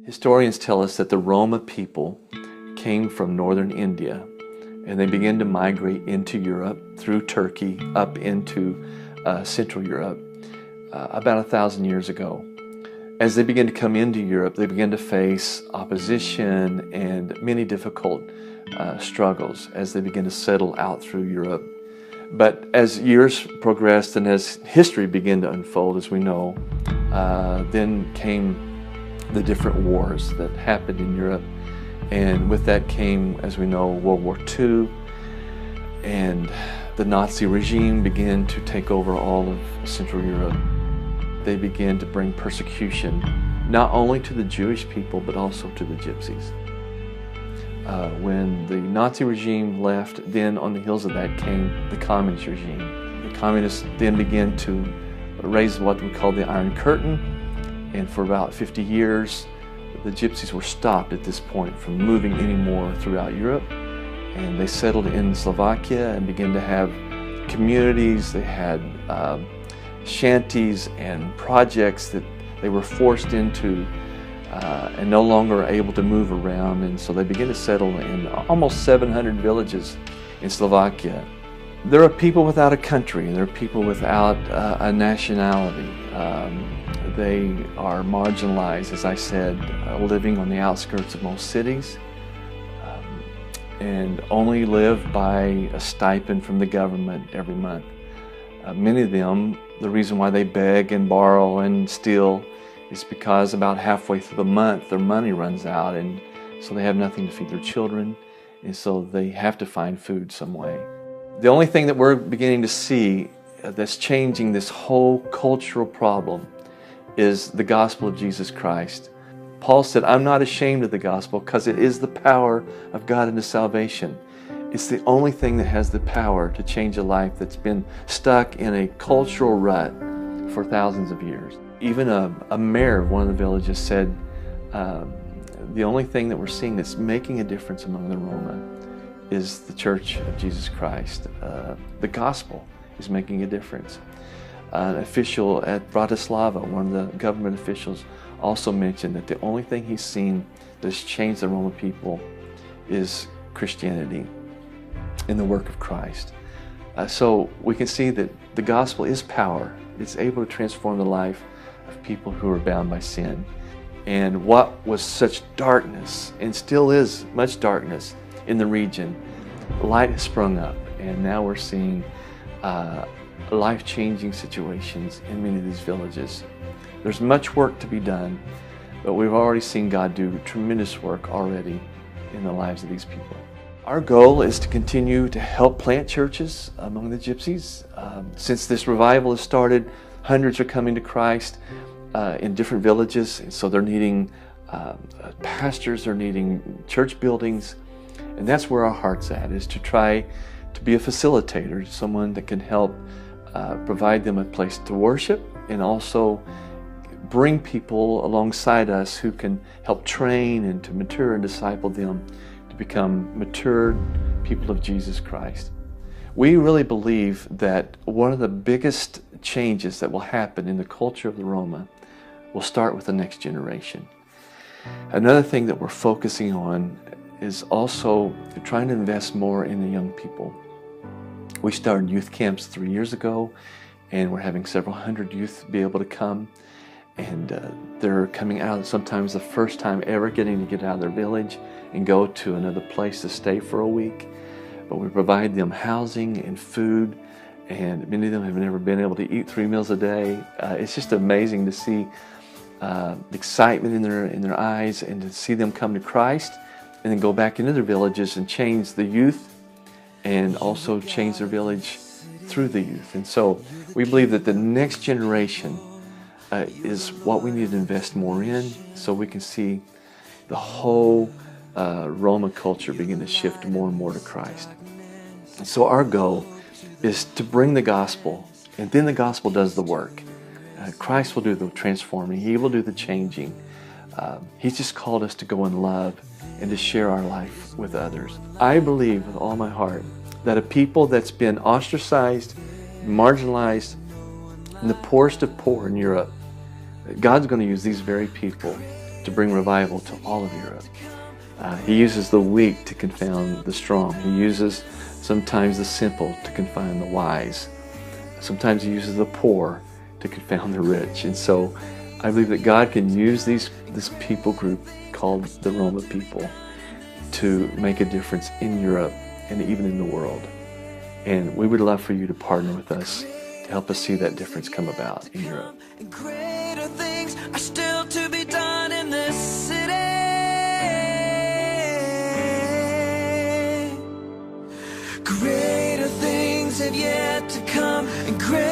Historians tell us that the Roma people came from northern India and they began to migrate into Europe through Turkey up into Central Europe about 1,000 years ago. As they began to come into Europe, they began to face opposition and many difficult struggles as they began to settle out through Europe. But as years progressed and as history began to unfold, as we know, then came the different wars that happened in Europe. And with that came, as we know, World War II, and the Nazi regime began to take over all of Central Europe. They began to bring persecution, not only to the Jewish people, but also to the Gypsies. When the Nazi regime left, then on the heels of that came the communist regime. The communists then began to raise what we call the Iron Curtain, and for about 50 years, the Gypsies were stopped at this point from moving anymore throughout Europe, and they settled in Slovakia and began to have communities. They had shanties and projects that they were forced into and no longer able to move around, and so they began to settle in almost 700 villages in Slovakia. There are people without a country. There are people without a nationality. They are marginalized, as I said, living on the outskirts of most cities, and only live by a stipend from the government every month. Many of them, the reason why they beg and borrow and steal is because about halfway through the month their money runs out, and so they have nothing to feed their children, and so they have to find food some way. The only thing that we're beginning to see that's changing this whole cultural problem is the gospel of Jesus Christ. Paul said, "I'm not ashamed of the gospel because it is the power of God unto salvation." It's the only thing that has the power to change a life that's been stuck in a cultural rut for thousands of years. Even a mayor of one of the villages said, the only thing that we're seeing that's making a difference among the Roma is the Church of Jesus Christ. The gospel is making a difference. An official at Bratislava, one of the government officials, also mentioned that the only thing he's seen that's changed the Roma people is Christianity in the work of Christ. So we can see that the gospel is power. It's able to transform the life of people who are bound by sin. And what was such darkness, and still is much darkness in the region, light has sprung up, and now we're seeing life-changing situations in many of these villages. There's much work to be done, but we've already seen God do tremendous work already in the lives of these people. Our goal is to continue to help plant churches among the Gypsies. Since this revival has started, hundreds are coming to Christ in different villages, and so they're needing pastors, they're needing church buildings, and that's where our heart's at, is to try to be a facilitator, someone that can help provide them a place to worship, and also bring people alongside us who can help train and to mature and disciple them to become matured people of Jesus Christ. We really believe that one of the biggest changes that will happen in the culture of the Roma will start with the next generation. Another thing that we're focusing on is also trying to invest more in the young people. We started youth camps 3 years ago, and we're having several hundred youth be able to come, and they're coming out sometimes the first time ever getting to get out of their village and go to another place to stay for a week. But we provide them housing and food, and many of them have never been able to eat 3 meals a day. It's just amazing to see the excitement in their eyes, and to see them come to Christ and then go back into their villages and change the youth, and also change their village through the youth. And so we believe that the next generation is what we need to invest more in, so we can see the whole Roma culture begin to shift more and more to Christ. And so our goal is to bring the gospel, and then the gospel does the work. Christ will do the transforming. He will do the changing. He's just called us to go in love and to share our life with others. I believe with all my heart that a people that's been ostracized, marginalized, and the poorest of poor in Europe, God's going to use these very people to bring revival to all of Europe. He uses the weak to confound the strong. He uses sometimes the simple to confound the wise. Sometimes he uses the poor to confound the rich. And so I believe that God can use this people group called the Roma people to make a difference in Europe and even in the world. And we would love for you to partner with us to help us see that difference come about in Europe. Greater things are still to be done in this city. Greater things have yet to come, and greater